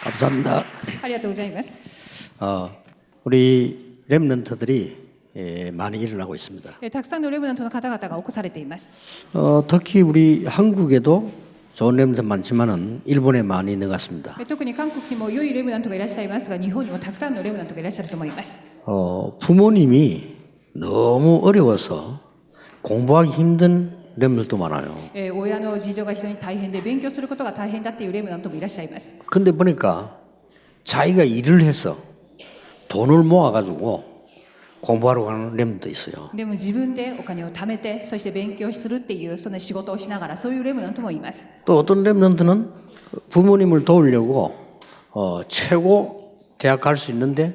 감사합니다. ありがとうございます。 우리 렘넌트들이 많이 일어나고 있습니다. たくさんのレムナントの方々が起こされています。 특히 우리 한국에도 좋은 렘넌트 많지만은 일본에 많이 늘었습니다. 特に韓国にも良いレムナントがいらっしゃいますが、日本にもたくさんのレムナントがいらっしゃると思います。 부모님이 너무 어려워서 공부하기 힘든 렘넌트도 많아요. 親の事情が非常に大変で勉強することが大変だっていうレムナントもいらっしゃいます。 근데 보니까 자기가 일을 해서 돈을 모아가지고 공부하러 가는 렘넌트도 있어요. でも自分でお金を貯めて、そして勉強するっていうその仕事をしながら、そういうレムナントもいます。 또 어떤 렘넌트는 부모님을 도우려고 최고 대학 갈 수 있는데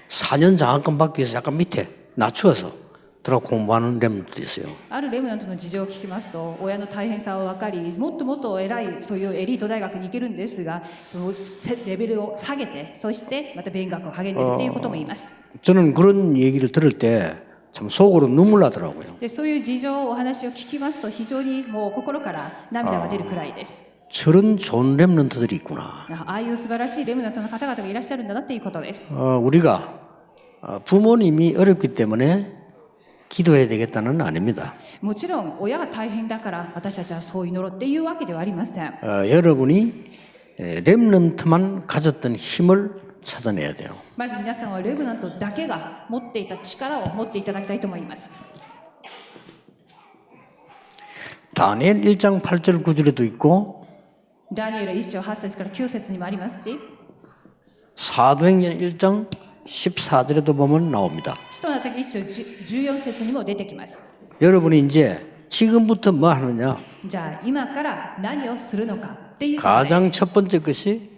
4년 장학금 받기 위해서 약간 밑에 낮추어서 들어 공부하는 렘넌트도 있어요. あるレムナントの事情を聞きますと、親の大変さを分かり、もっともっと偉いそういうエリート大学に行けるんですが、そのレベルを下げて、そしてまた勉学を励んでいるということも言います。 저는 그런 얘기를 들을 때 참 속으로 눈물 나더라고요. でそういう事情お話を聞きますと、非常にもう心から涙が出るくらいです。 저런 좋은 렘넌트들이 있구나. ああいう素晴らしいレムナントの方々がいらっしゃるんだなっていうことです。 우리가 부모님이 어렵기 때문에 기도해야 되겠다는 아닙니다. もちろん親が大変だから私たちはそう祈ろうっていうわけではありません。 여러분이 렘넌트만 가졌던 힘을 찾아내야 돼요. まず皆さんはレムナントだけが持っていた力を持っていただきたいと思います。 다니엘 1장 8절 9절에도 있고 ダニエル1章8節から9節にもありますし、 사도행전 1장 14절에도 보면 나옵니다. 使徒の働き1章14節にも出てきます。 여러분이 이제 지금부터 뭐 하느냐? じゃあ今から何をするのかっていうことで 가장 す。 첫 번째 것이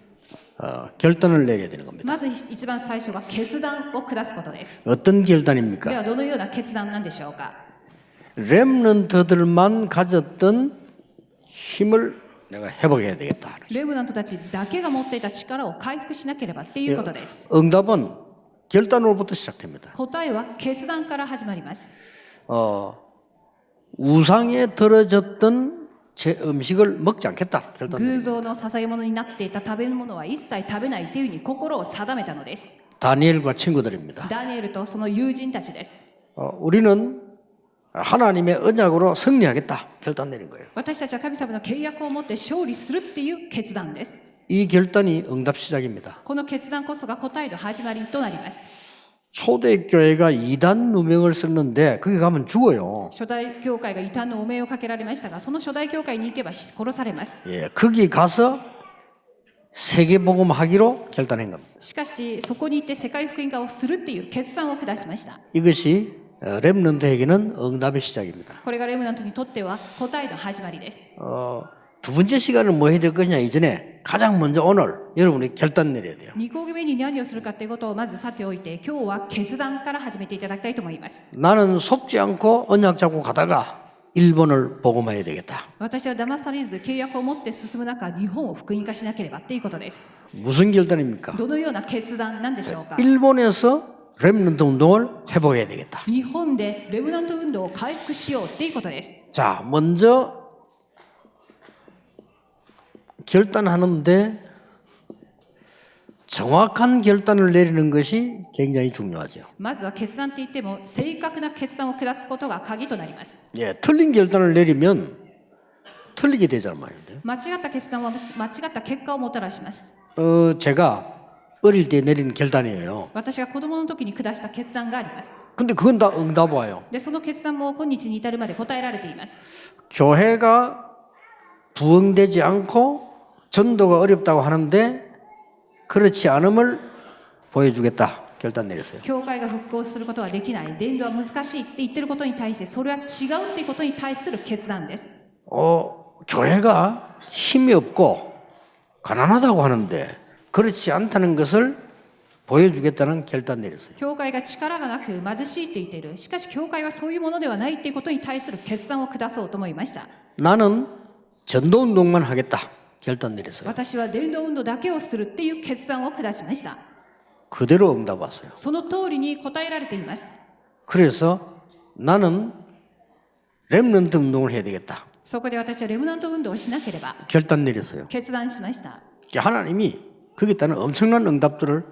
결단을 내려야 되는 겁니다. まず一番最初は決断を下すことです。 어떤 で 결단입니까? はどのような決断なんでしょうか。 렘넌트들만 가졌던 힘을 내가 회복해야 되겠다. レムナントたちだけが持っていた力を回復しなければっていうことです。 응답은 결단으로부터 시작됩니다. 答えは決断から始まります。 우상에 들어졌던 제 음식을 먹지 않겠다. 결단. 偶像の捧げ物になっていた食べ物は一切食べないというふうに心を定めたのです。 다니엘과 친구들입니다. ダニエルとその友人たちです。 우리는 하나님의 언약으로 승리하겠다. 결단 내린 거예요. 私たちは神様の契約を持って勝利するっていう決断です。 이 결단이 응답 시작입니다. この決断こそが答えの始まりとなります。 초대교회가 이단 누명을 썼는데 거기 가면 죽어요. 初代教会が異端の汚名をかけられましたが、その初代教会に行けば殺されます。 예, 거기 가서 세계복음 하기로 결단한 겁니다. しかしそこに行って世界福音化をするっていう決断を下しました。 이것이 렘넌트에게는 응답의 시작입니다. これがレムナントにとっては答えの始まりです。 두 번째 시간은 뭐 해야 될 것이냐 이전에 가장 먼저 오늘 여러분이 결단 내려야 돼요. 2個目に何をするかということをまずさておいて、今日は決断から始めていただきたいと思います。 나는 속지 않고 언약 잡고 가다가 일본을 복음해야 되겠다. 私は騙されず契約を持って進む中、日本を福音化しなければっていうことです。 무슨 결단입니까? どのような決断なんでしょうか。 일본에서 렘넌트 운동을 회복해야 되겠다. 日本でレムナント運動を回復しようっていうことです。 자, 먼저 결단하는데 정확한 결단을 내리는 것이 굉장히 중요하죠. まずは決断って言っても正確な決断を下すことが鍵となります。 예, 틀린 결단을 내리면 틀리게 되잖아요. 間違った決断は間違った結果をもたらします。 제가 어릴 때 내린 결단이에요. 私が子供の時に下した決断があります。 근데 그건 다 응답 와요. で、その決断も今日に至るまで答えられています。 교회가 부흥되지 않고 전도가 어렵다고 하는데 그렇지 않음을 보여주겠다. 결단 내렸어요. 教会が復興することはできない、伝道は難しいって言ってることに対して、それは違うっていうことに対する決断です。 교회가 힘이 없고 가난하다고 하는데 그렇지 않다는 것을 보여주겠다는 결단 내렸어요. 教会が力がなく貧しいって言っている。しかし教会はそういうものではないっていうことに対する決断を下そうと思いました。 나는 전도 운동만 하겠다. 결단 내렸어요. 私は伝道運動だけをするっていう決断を下しました。 그대로 응답 왔어요. その通りに答えられています。 그래서 나는 렘넌트 운동을 해야 되겠다. そこで私はレムナント運動をしなければ 결단 내렸어요. 決断しました。 하나님이 거기에 따른 엄청난 응답들을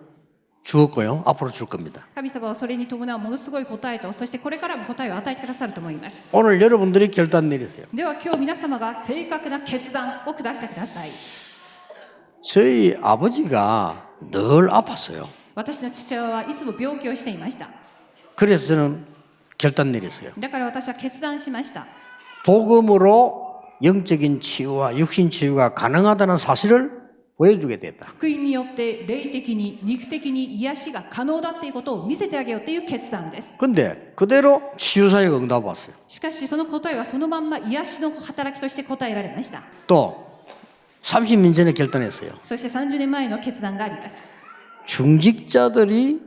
주었고요. 앞으로 줄 겁니다. 神様はそれに伴うものすごい答えと、そしてこれからも答えを与えてくださると思います。 오늘 여러분들이 결단 내리세요. では今日皆様が正確な決断を下してください。 저희 아버지가 늘 아팠어요. 私の父親はいつも病気をしていました。 그래서 저는 결단 내렸어요. だから私は決断しました。 복음으로 영적인 치유와 육신 치유가 가능하다는 사실을 보여주게 됐다. 福音によって霊的に肉的に癒しが可能だっていうことを見せてあげようっていう決断です。 근데 그대로 치유사역 응답 왔어요. しかしその答えはそのまんま癒しの働きとして答えられました。 또 30년 전에 결단했어요. そして30年前の決断があります。 중직자들이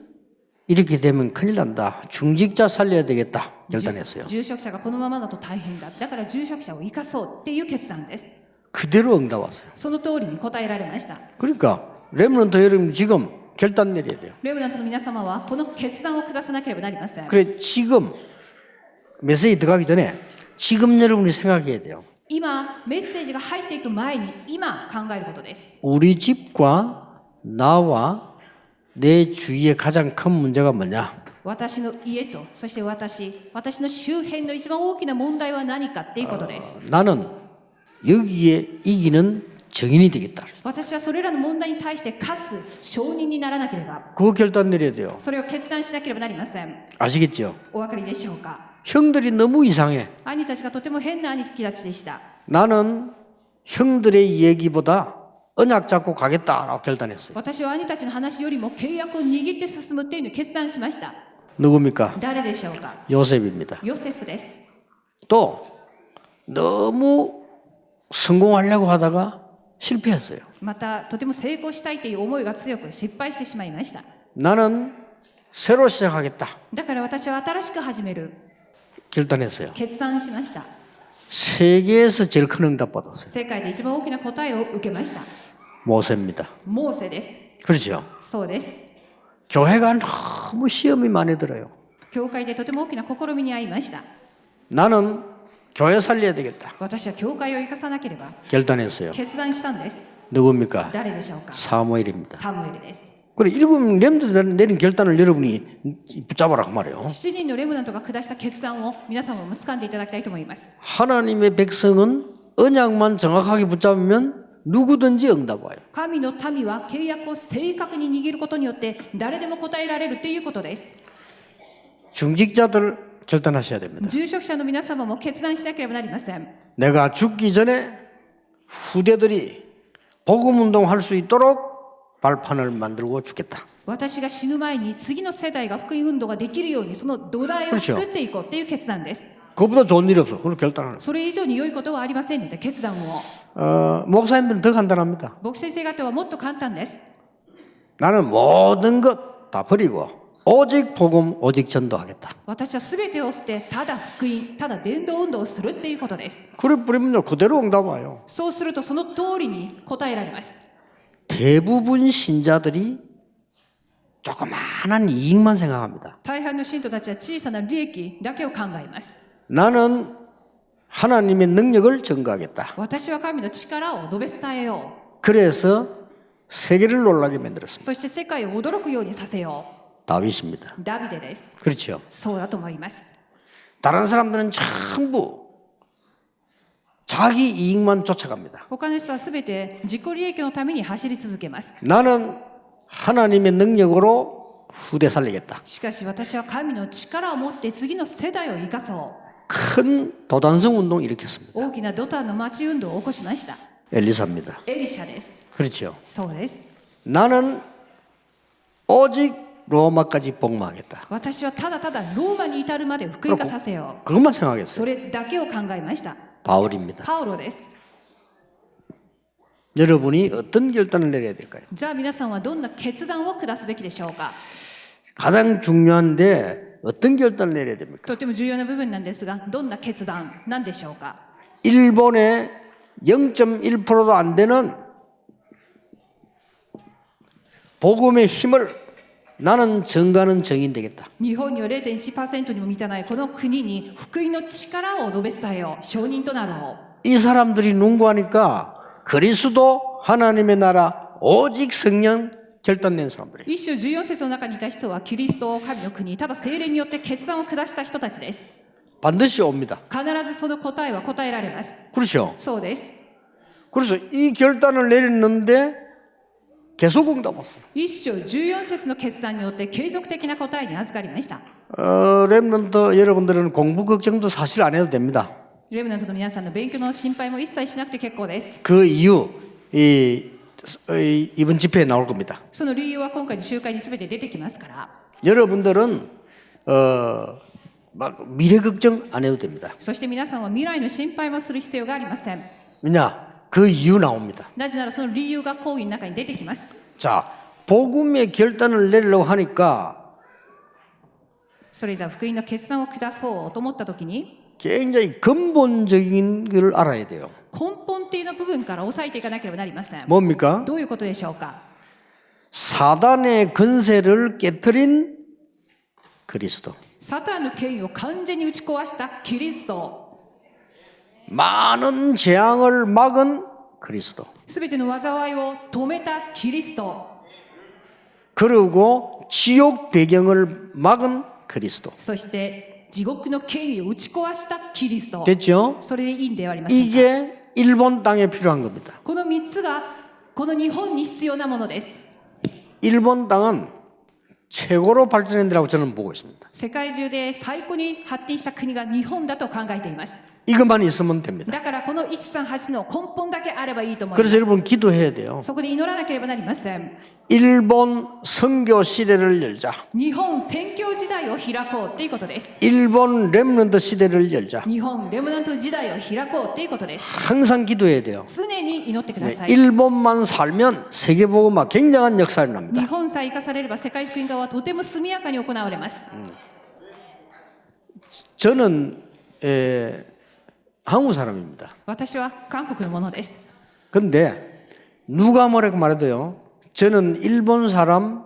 이렇게 되면 큰일 난다. 중직자 살려야 되겠다. 결단했어요. 住職者がこのままだと大変だ。だから住職者を生かそうっていう決断です。 그대로 응답 왔어요. その通りに答えられました。 그러니까 렘넌트 여러분 지금 결단 내려야 돼요. レムナントの皆様はこの決断を下さなければなりません。 그래 지금 메시지 들어가기 전에 지금 여러분이 생각해야 돼요. 今メッセージが入っていく前に今考えることです。 우리 집과 나와 내 주위의 가장 큰 문제가 뭐냐? 私の家とそして私の周辺の一番大きな問題は何かっていうことです。 나는 여기에 이기는 정인이 되겠다. 私はそれらの問題に対して勝つ証人にならなければ、 그거 결단 내려야 돼요. それを決断しなければなりません。 아시겠죠? お分かりでしょうか。 형들이 너무 이상해. 兄たちがとても変な兄貴たちでした。 나는 형들의 얘기보다 언약 잡고 가겠다라고 결단했어요. 私は兄たちの話よりも契約を握って進むっていうのを決断しました。 누굽니까? 誰でしょうか。 요셉입니다. ヨセフです。 또 너무 성공하려고 하다가 실패했어요. またとても成功したいという思いが強く失敗してしまいました。 나는 새로 시작하겠다. だから私は新しく始める 결단했어요. 決断しました。 세계에서 제일 큰 응답 받았어요. 世界で一番大きな答えを受けました。 모세입니다. モーセです。 그렇죠? そうです。 교회가 너무 시험이 많이 들어요. 教会でとても大きな試みに遭いました。 나는 교회 살려야 되겠다. 私は教会を生かさなければ 결단했어요. 決断したんです。 누굽니까? 誰でしょうか。 사무엘입니다. サムエルです。 그래 일곱 렘드 내린 결단을 여러분이 붙잡아라 그 말이에요. 7人のレムナントが下した決断を皆様も掴んでいただきたいと思います。 하나님의 백성은 언약만 정확하게 붙잡으면 누구든지 응답 와요. 神の民は契約を正確に握ることによって誰でも答えられるということです。 중직자들 결단하셔야 됩니다. 住職者の皆様も決断しなければなりません。 내가 죽기 전에 후대들이 복음 운동할 수 있도록 발판을 만들고 죽겠다. 私が死ぬ前に次の世代が福音運動ができるようにその土台を作っていこうっていう決断です。 그것보다 좋은 일이 없어. 그걸 결단하는. それ以上に良いことはありませんので決断を。 목사님들은 더 간단합니다. 牧師先生方はもっと簡単です。 나는 모든 것 다 버리고 오직 복음, 오직 전도하겠다. 私は全てを捨てただ福音ただ伝道運動をするっていうことです。 그래 버리면요 그대로 응답 와요. そうするとその通りに答えられます。 대부분 신자들이 조그마한 이익만 생각합니다. 大半の信徒たちは小さな利益だけを考えます。 나는 하나님의 능력을 증거하겠다. 私は神の力を述べ伝えよ 그래서 세계를 놀라게 만들었습니다. う。そして世界を驚くようにさせよ 다윗입니다. う。ダビデです。 그렇죠. そうだと思います。 다른 사람들은 전부 자기 이익만 쫓아갑니다. 他の人は全て自己利益のために走り続けます。 나는 하나님의 능력으로 후대 살리겠다. しかし私は神の力を持って次の世代を生かそう。 큰 도단성 운동 일으켰습니다. 大きなドタンの町運動を起こしました。 엘리사입니다. エリシャです。 그렇죠. そうです。 나는 오직 로마까지 복망하겠다. 私はただただローマに至るまで福音化させよう。 그것만 そ 생각했어요. れだけを考えました。 바울입니다. パウロです。 여러분이 어떤 결단을 내려야 될까요? じゃあ皆さんはどんな決断を下すべきでしょうか。 가장 중요한데 어떤 결단을 내려야 됩니까? とても重要な部分なんですが、どんな決断なんでしょうか。 일본의 0.1%도 안 되는 복음의 힘을 나는 증거하는 정인 되겠다. 日本には 0.1% にも満たないこの国に福音の力を述べ伝えよう。証人となろう。 이 사람들이 눈구하니까 그리스도 하나님의 나라 오직 성령 결단낸 사람들이에요. 一章14節の中にいた人はキリストを神の国、ただ聖霊によって決断を下した人たちです。 반드시 옵니다. 必ずその答えは答えられます。 그렇죠. そうです。 그래서 이 결단을 내렸는데 계속 응답 왔어요. 一章14節の決断によって継続的な答えに預かりました。 렘넌트 여러분들은 공부 걱정도 사실 안 해도 됩니다. レムナントの皆さんの勉強の心配も一切しなくて結構です。 그 이유 이번 집회에 나올 겁니다. その理由は今回の集会に全て出てきますから。 여러분들은 막 미래 걱정 안 해도 됩니다. そして皆さんは未来の心配もする必要がありません。 왜냐? 그 이유 나옵니다. なぜならその理由が講義の中に出てきます。 자, 복음의 결단을 내리려고 하니까 それじゃあ福音の決断を下そうと思った時に 굉장히 근본적인 걸 알아야 돼요. 根本的な部分から抑えていかなければなりません。 뭡니까? どういうことでしょうか。 사단의 근세를 깨뜨린 그리스도. サタンの権威を完全に打ち壊したキリスト。 많은 재앙을 막은 그리스도. すべての災いを止めたキリスト。 그리고 지옥 배경을 막은 그리스도. そして地獄の権威を打ち壊したキリスト。 됐죠? それでいいんではありませんか。 이게 일본 땅에 필요한 겁니다. この3つがこの日本に必要なものです。 일본 땅은 최고로 발전한 데라고 저는 보고 있습니다. 世界中で最高に発展した国が日本だと考えています。 이것만 있으면 됩니다. だからこの138の根本だけあればいいと思いま 그래서 す。 여러분 기도해야 돼요. そこで祈らなければなりません。 일본 선교 시대를 열자. 日本宣教時代を開こうということです。 일본 렘넌트 시대를 열자. 日本レムナント時代を開こうということです。 항상 기도해야 돼요. 常に祈ってください。 일본만 살면 세계복음화 굉장한 역사를 日 납니다. 本さえ生かされれば世界福音化はとても速やかに行われます。 저는 한국 사람입니다. 私は韓国のものです。 근데 누가 뭐라고 말해도요. 저는 일본 사람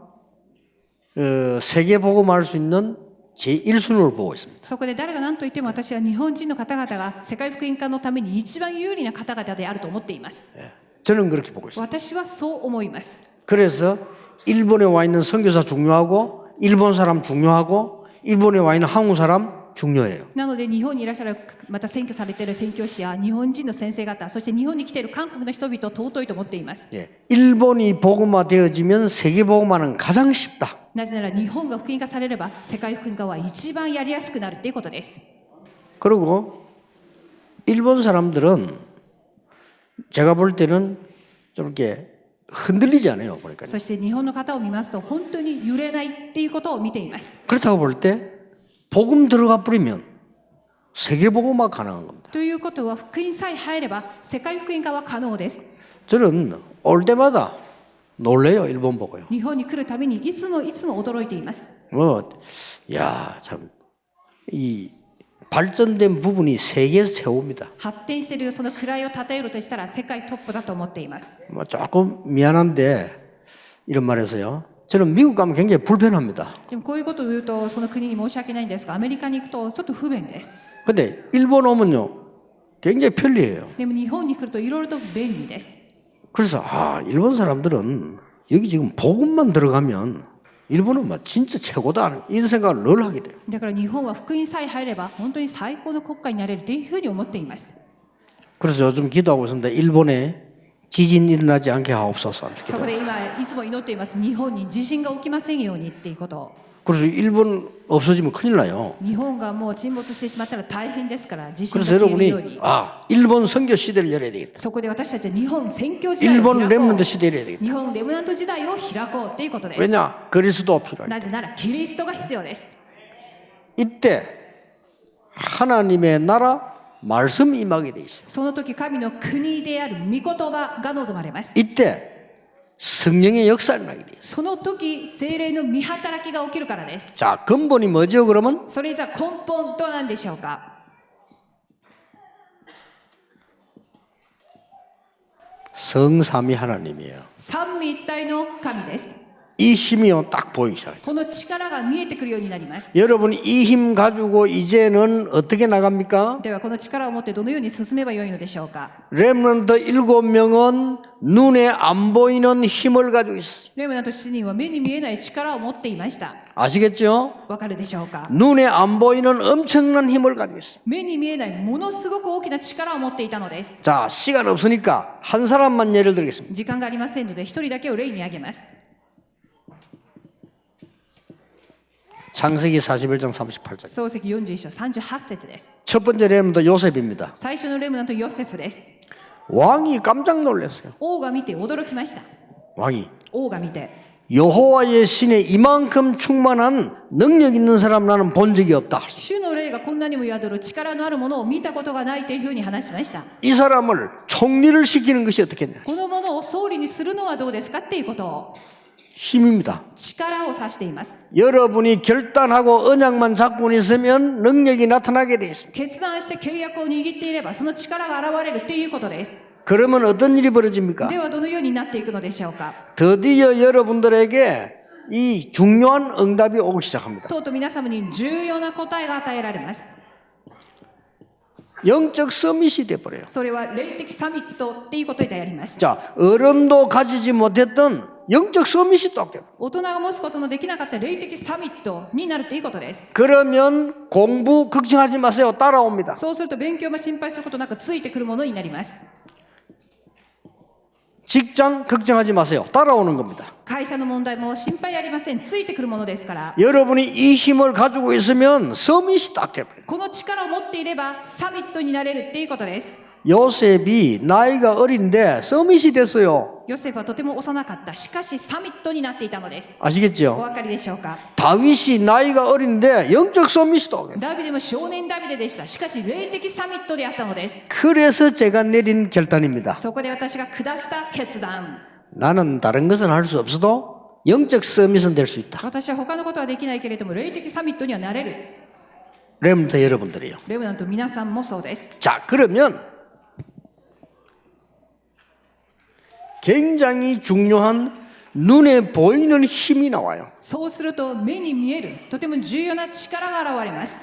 세계복음화할 수 있는 제1순위를 보고 있습니다. そこで誰が何と言っても私は日本人の方々が世界福音化のために一番有利な方々であると思っています。 저는 그렇게 보고 있습니다. 私はそう思います。 그래서 일본에 와 있는 선교사 중요하고 일본 사람 중요하고 일본에 와 있는 한국 사람 중요해요. なので日本にいらっしゃるまた選挙されている宣教師や日本人の先生方、そして日本に来ている韓国の人々を尊いと思っています。 예, 일본이 복음화되어지면 세계복음화는 가장 쉽다. なぜなら日本が福音化されれば世界福音化は一番やりやすくなるということです。 그리고 일본 사람들은 제가 볼 때는 좀 이렇게 흔들리지 않아요. 보니까 そして日本の方を見ますと本当に揺れないっていうことを見ています。 그렇다고 볼 때 복음 들어가 버리면 세계복음화 가능한 겁니다. ということは福音さえ入れば世界福音化は可能です。 저는 올 때마다 놀래요. 일본 보고요. 日本に来るためにいつも驚いています。 참 이 발전된 부분이 세계에서 최고입니다. 発展しているその位を称えるとしたら世界トップだと思っています。 조금 미안한데 이런 말해서요. 저는 미국 가면 굉장히 불편합니다. でもこういうことを言うとその国に申し訳ないんですが、アメリカに行くとちょっと不便です。 근데 일본 오면요. 굉장히 편리해요. でも日本に来るといろいろと便利です。 그래서 일본 사람들은 여기 지금 복음만 들어가면 일본은 막 진짜 최고다 이런 생각을 늘 하게 돼요. だから日本は福音さえ入れば本当に最高の国家になれるというふうに思っています。 그래서 요즘 기도하고 있습니다. 일본에 지진 일어나지 않게 하옵소서. そこで今いつも祈っています。日本に地震が起きませんようにっていうことを。 그래서 일본 없어지면 큰일 나요. 日本がもう沈没してしまったら大変ですから地震が 그래서 消えるよう 여러분이 に。 일본 선교 시대를 열어야 되겠다. そこで私たちは日本宣教時代を 일본 開こ 렘넌트 う。 시대를 열어야 되겠다. 日本レムナント時代を開こうということです。 왜냐? 그리스도 필요하니까. なぜならキリストが必要です。 이때 하나님의 나라 말씀 임하게 돼 있어요. その時神の国である御言葉が望まれます。 이때 성령의 역사를 나게 돼 있어요. その時聖霊の御働きが起きるからです。 자, 근본이 뭐죠? 그러면 それじゃ根本とは何でしょうか。 성삼위 하나님이에요. 三位一体の神です。이 힘이요 딱 보이기 시작해요. この力が見えてくるようになります。 여러분 이 힘 가지고 이제는 어떻게 나갑니까? ではこの力を持ってどのように進めばよいのでしょうか。 렘넌트 7명은 눈에 안 보이는 힘을 가지고 있어요. レムナント7人は目に見えない力を持っていました。 아시겠죠? わかるでしょうか。 눈에 안 보이는 엄청난 힘을 가지고 있어요. 目に見えないものすごく大きな力を持っていたのです。 자, 시간 없으니까 한 사람만 예를 들겠습니다. 時間がありませんので一人だけを例に挙げます。 창세기 41장 38절. 創世記41章38節です。 첫 번째 렘넌트 요셉입니다. 最初のレムナントヨセフです。 왕이 깜짝 놀랐어요. 王が見て驚きました。 왕이 王が見て 여호와의 신에 이만큼 충만한 능력 있는 사람 나는 본 적이 없다. 主の霊がこんなにも宿る力のあるものを見たことがないというふうに話しました。 이 사람을 총리를 시키는 것이 어떻겠냐? このものを総理にするのはどうですかっていうことを 힘입니다. 力を指しています。 여러분이 결단하고 언약만 잡고 있으면 능력이 나타나게 돼 있습니다. 決断して契約を握っていればその力が現れるっていうことです。 그러면 어떤 일이 벌어집니까? ではどのようになっていくのでしょうか。 드디어 여러분들에게 이 중요한 응답이 오기 시작합니다. とうとう皆様に重要な答えが与えられます。 영적 서밋이 돼버려요. それは霊的サミットっていうことになります。 자, 어른도 가지지 못했던 영적 서밋이 또 돼요. 大人が持つことのできなかった霊的サミットになるということです。 그러면 공부 걱정하지 마세요. 따라옵니다. そうすると勉強も心配することなくついてくるものになります。 직장 걱정하지 마세요. 따라오는 겁니다. 会社の問題も心配ありません。ついてくるものですから。 여러분이 이 힘을 가지고 있으면 서밋이 딱 돼버려요. この力を持っていればサミットになれるっていうことです。 요셉이 나이가 어린데 서밋이 됐어요. ヨセフはとても幼かった。しかしサミットになっていたのです。お 아시겠죠? 分かりでしょうか。 다윗이 나이가 어린데 영적 서밋이 또 돼요. ダビデも少年ダビデでした。しかし霊的サミットであったのです。 그래서 제가 내린 결단입니다. そこで私が下した決断。 나는 다른 것은 할 수 없어도 영적 서밋은 될 수 있다. 私は他のことはできないけれども霊的サミットにはなれる。 렘넌트 여러분들이요. レムナント皆さんもそうです。 자, 그러면 굉장히 중요한 눈에 보이는 힘이 나와요. そうすると目に見えるとても重要な力が現れます。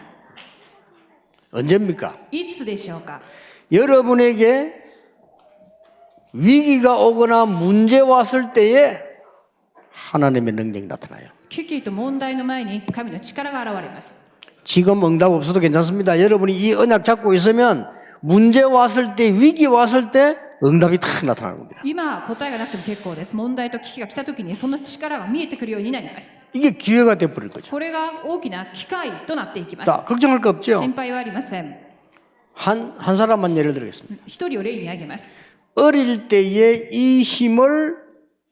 언제입니까? いつでしょうか。 여러분에게 위기가 오거나 문제 왔을 때에 하나님의 능력이 나타나요. 危機と問題の前に神の力が現れます。 지금 응답 없어도 괜찮습니다. 여러분이 이 언약 잡고 있으면 문제 왔을 때, 위기 왔을 때 응답이 탁 나타나는 겁니다. 今答えがなくても結構です。問題と危機が来た時にその力が見えてくるようになります。 이게 기회가 돼버린 거죠. これが大きな機会となっていきま 자, す。 걱정할 거 없죠? 心配はありません。 한 사람만 예를 들겠습니다. 一人を例に挙げます。 어릴 때에 이 힘을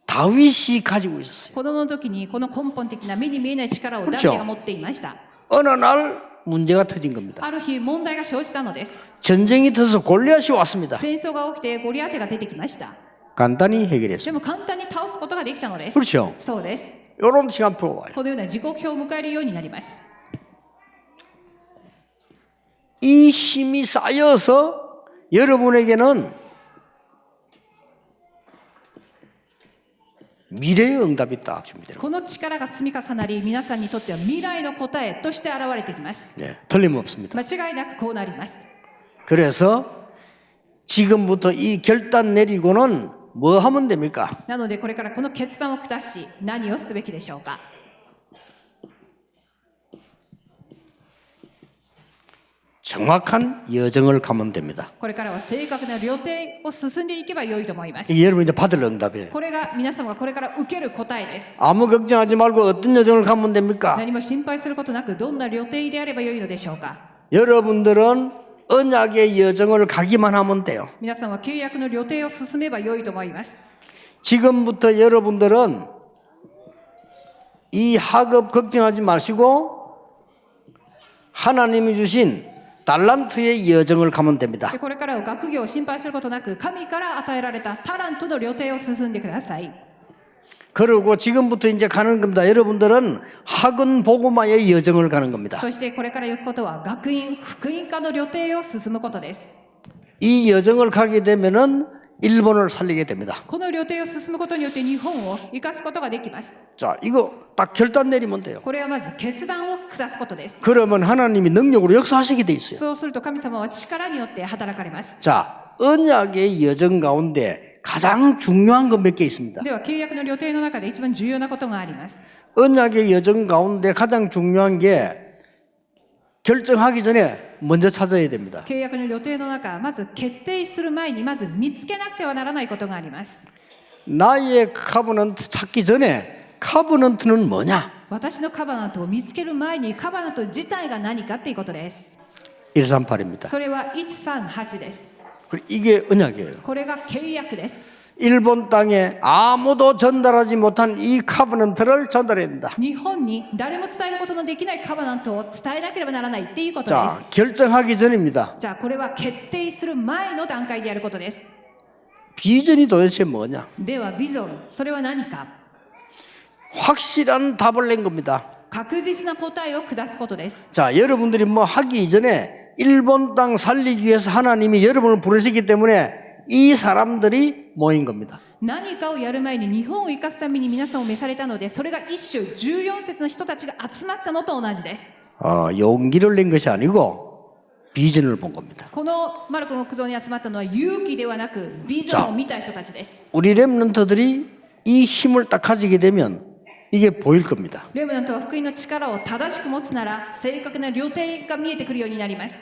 다윗이 가지고 있었어요. 子供の時にこの根本的な目に見えない力をダビ 그렇죠 デが持っていました。 어느 날 문제가 터진 겁니다. ある日問題が生じたのです。 전쟁이 터서 골리앗이 왔습니다. 戦争が起きてゴリアテが出てきました。 간단히 해결했습니다. でも簡単に倒すことができたのです。 그렇죠. そうです。 이런 시간표가 와요. このような時刻表を迎えるようになります。 이 힘이 쌓여서 여러분에게는 미래의 응답이 딱 준비돼요. この力が積み重なり、皆さんにとっては未来の答えとして現れてきます。 네, 틀림없습니다. 間違いなくこうなります。 그래서 지금부터 이 결단 내리고는 뭐 하면 됩니까? なのでこれからこの決断を下し、何をすべきでしょうか。 정확한 여정을 가면 됩니다. これからは正確な旅程を進んでいけば良いと思います。 이게 여러분 이제 받을 응답이에요. これが皆様がこれから受ける答えです。 아무 걱정하지 말고 어떤 여정을 가면 됩니까? 何も心配することなくどんな旅程であれば良いのでしょうか。 여러분들은 언약의 여정을 가기만 하면 돼요. 皆さんは契約の旅程を進めば良いと思います。 지금부터 여러분들은 이 학업 걱정하지 마시고 하나님이 주신 달란트의 여정을 가면 됩니다. でこれからは学業を心配することなく神から与えられたタラントの旅程を進んでください。 그리고 지금부터 이제 가는 겁니다. 여러분들은 학은 복음화의 여정을 가는 겁니다. そしてこれから行くことは学院福音化の旅程を進むことです。 이 여정을 가게 되면은 일본을 살리게 됩니다. この旅程を進むことによって日本を生かすことができます。 자, 이거 딱 결단 내리면 돼요. これはまず決断を下すことです。 그러면 하나님이 능력으로 역사하시게 돼 있어요. そうすると神様は力によって働かれます。 자, 언약의 여정 가운데 가장 중요한 것 몇 개 있습니다. では契約の旅程の中で一番重要なことがあります。 언약의 여정 가운데 가장 중요한 게 결정하기 전에 먼저 찾아야 됩니다. 契約の旅程の中、まず決定する前にまず見つけなくてはならないことがあります。 나의 카버넌트 찾기 전에 카버넌트는 뭐냐? 私のカバナントを見つける前にカバナント自体が何かっていうことです。 138입니다. それは138です。 이게 언약이에요. これが契約です。 일본 땅에 아무도 전달하지 못한 이 카버넌트를 전달해야 된다. 日本に誰も伝えることのできないカバナントを伝えなければならないっていうことで 자, す。 결정하기 전입니다. じゃあこれは決定する前の段階でやることです。 비전이 도대체 뭐냐? ではビジョン、それは何か。 확실한 답을 낸 겁니다. 確実な答えを下すことです。 자, 여러분들이 뭐 하기 이전에 일본 땅 살리기 위해서 하나님이 여러분을 부르시기 때문에 이 사람들이 모인 겁니다. 何かをやる前に日本を生かすために皆さんを召されたので、それが一種14節の人たちが集まったのと同じです。 용기를 낸 것이 아니고 비전을 본 겁니다. このマルコの苦情に集まったのは勇気ではなくビジョンを見た人たちです。 우리 렘넌트들이 이 힘을 딱 가지게 되면 이게 보일 겁니다. レムナントは福音の力を正しく持つなら正確な旅程が見えてくるようになります。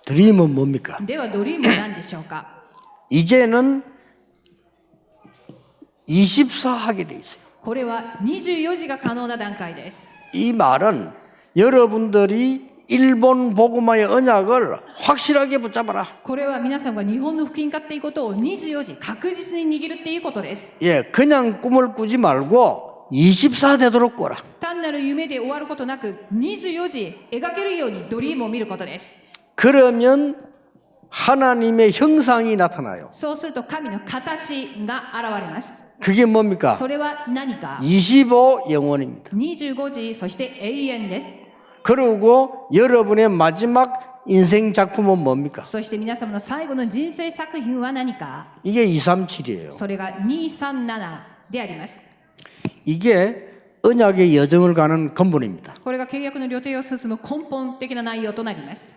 드림은 뭡니까? ではドリームは何でしょうか。 이제는 24 하게 돼 있어요. これは24時が可能な段階です。 이 말은 여러분들이 일본 복음화의 언약을 확실하게 붙잡아라. これは皆さんが日本の福音化っていうことを24時確実に握るっていうことです。 예, 그냥 꿈을 꾸지 말고 24 되도록 꿔라. 単なる夢で終わることなく24時描けるようにドリームを見ることです。 그러면 하나님의 형상이 나타나요. そうすると神の形が現れます。 그게 뭡니까? それは何か。 25 영원입니다. 25時、そして永遠です。 그리고 여러분의 마지막 인생 작품은 뭡니까? そして皆様の最後の人生作品は何か。 이게 237이에요. それが237であります。 이게 언약의 여정을 가는 근본입니다. これが契約の旅程を進む根本的な内容となります。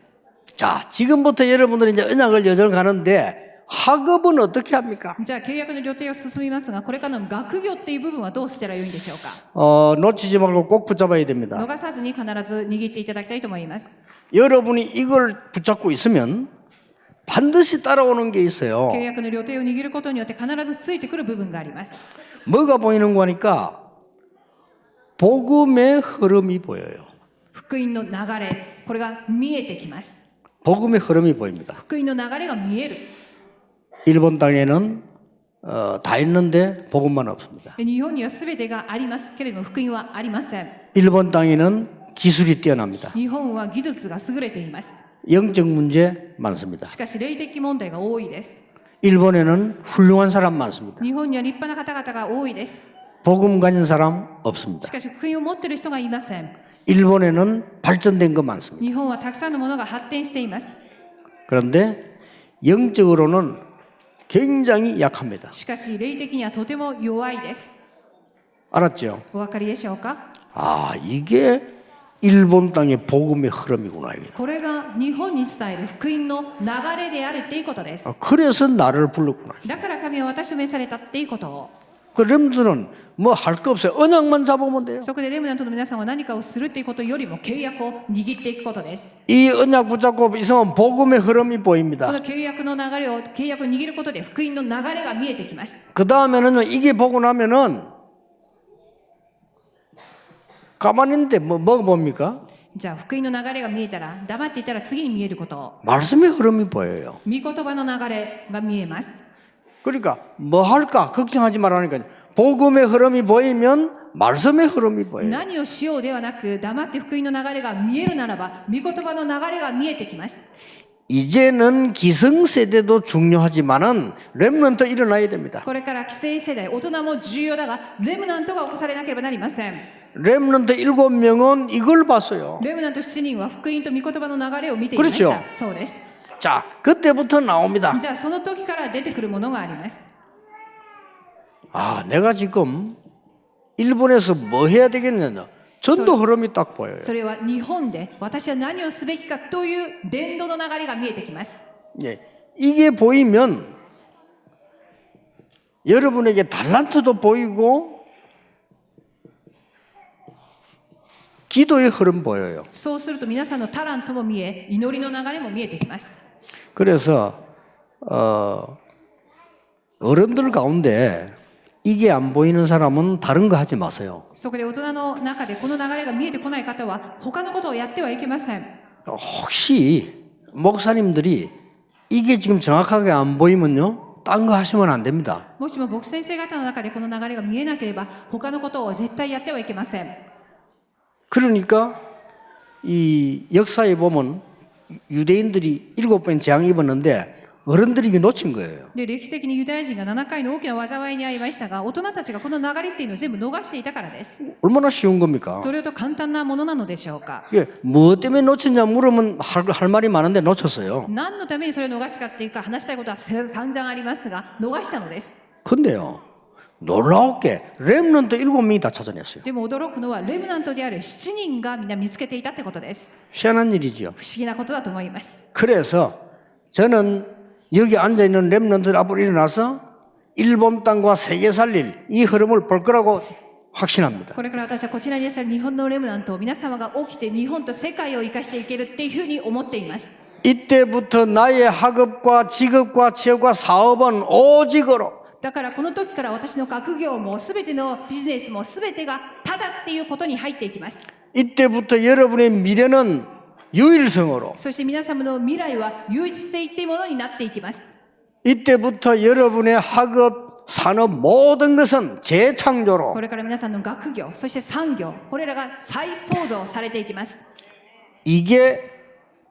자, 지금부터 여러분들이 이제 언약을 여정을 가는데 학업은 어떻게 합니까? じゃあ契約の旅程を進みますが、これからの学業っていう部分はどうしたらよいんでしょうか。 놓치지 말고 꼭 붙잡아야 됩니다. 逃さずに必ず握っていただきたいと思います。 여러분이 이걸 붙잡고 있으면 반드시 따라오는 게 있어요. 契約の旅程を握ることによって必ずついてくる部分があります。 뭐가 보이는 거니까 복음의 흐름이 보여요. 福音の流れ、これが見えてきます。 복음의 흐름이 보입니다. 福音の流れが見える。 일본 땅에는 다 있는데 복음만 없습니다. 日本には全てがありますけれども福音はありません。 일본 땅에는 기술이 뛰어납니다. 日本は技術が優れています。 영적 문제 많습니다. しかし霊的問題が多いです。 일본에는 훌륭한 사람 많습니다. 日本には立派な方々が多いです。 복음 가진 사람 없습니다. しかし福音を持っている人がいません。 일본에는 발전된 거 많습니다. 日本はたくさんのものが発展しています。 그런데 영적으로는 굉장히 약합니다. しかし霊的にはとても弱いです。 알았죠? お分かりでしょうか。 이게 일본 땅의 복음의 흐름이구나. 이게. これが日本に伝える福音の流れであるっていうことです。 그래서 나를 불렀구나. だから神は私を召されたっていうことを。 그 렘들은 뭐 할 거 없어요. 언약만 잡으면 돼요. そこでレムナントの皆さんは何かをするっていうことよりも契約を握っていくことです。 이 언약 붙잡고 있으면 복음의 흐름이 こ 보입니다. の契約の流れを握ることで福音の流れが見えてきます。 그 다음에는 이게 보고 나면은 가만히 있는데 뭐가 뭡니까? じゃあ福音の流れが見えたら黙っていたら次に見えること。 말씀의 흐름이 보여요. 御言葉の流れが見えます。 그러니까 뭐 할까 걱정하지 말라니까 복음의 흐름이 보이면 말씀의 흐름이 보여요. 何をしようではなく黙って福音の流れが見えるならば御言葉の流れが見えてきます。 이제는 기성세대도 중요하지만은 렘넌트 일어나야 됩니다. これから既成世代大人も重要だがレムナントが起こされなければなりません。 렘넌트 7명은 이걸 봤어요. レムナント7人は福音と御言葉の流れを見ていました。 그렇죠. そうです。 자, 그때부터 나옵니다. じゃあその時から出てくるものがあります。 아, 내가 지금 일본에서 뭐 해야 되겠느냐. 전도 흐름이 딱 보여요. それは日本で私は何をすべきかという伝道の流れが見えてきます。 예, 이게 보이면 여러분에게 달란트도 보이고 기도의 흐름 보여요. そうすると皆さんのタラントも見え、祈りの流れも見えてきます。 그래서 어른들 가운데 이게 안 보이는 사람은 다른 거 하지 마세요. そこで大人の中でこの流れが見えてこない方は他のことをやってはいけません。 혹시 목사님들이 이게 지금 정확하게 안 보이면요, 딴 거 하시면 안 됩니다. もしも牧先生方の中でこの流れが見えなければ他のことを絶対やってはいけません。 그러니까 이 역사에 보면 유대인들이 7번 재앙 입었는데 어른들이 이게 놓친 거예요. で歴史的にユダヤ人が7回の大きな災いに遭いましたが、大人たちがこの流れっていうのを全部逃していたからです。 얼마나 쉬운 겁니까? どれほど簡単なものなのでしょうか。 이게 뭐 때문에 놓쳤냐 물으면 할 말이 많은데 놓쳤어요. 何のためにそれを逃したかっていうか話したいことは散々ありますが逃したのです。 근데요, 놀라웠게 렘넌트 7명이 다 찾아냈어요. でも驚くのはレムナントである7人がみんな見つけていたってことです。 희한한 일이죠. 不思議なことだと思います。 그래서 저는 여기 앉아있는 렘넌트들 앞으로 일어나서 일본 땅과 세계 살릴 이 흐름을 볼 거라고 확신합니다. これから私はこちらにいらっしゃる日本のレムナントを皆様が起きて日本と世界を生かしていけるっていうふうに思っています。 이때부터 나의 학업과 직업과 취업과 사업은 오직으로 だからこの時から私の学業も全てのビジネスも全てがただっていうことに入っていきます。 이때부터 여러분의 미래는 유일성으로 そして皆様の未来は唯一性っていうものになっていきます。 이때부터 여러분의 학업, 산업 모든 것은 재창조로 これから皆さんの学業、そして産業、これらが再創造されていきます。 이게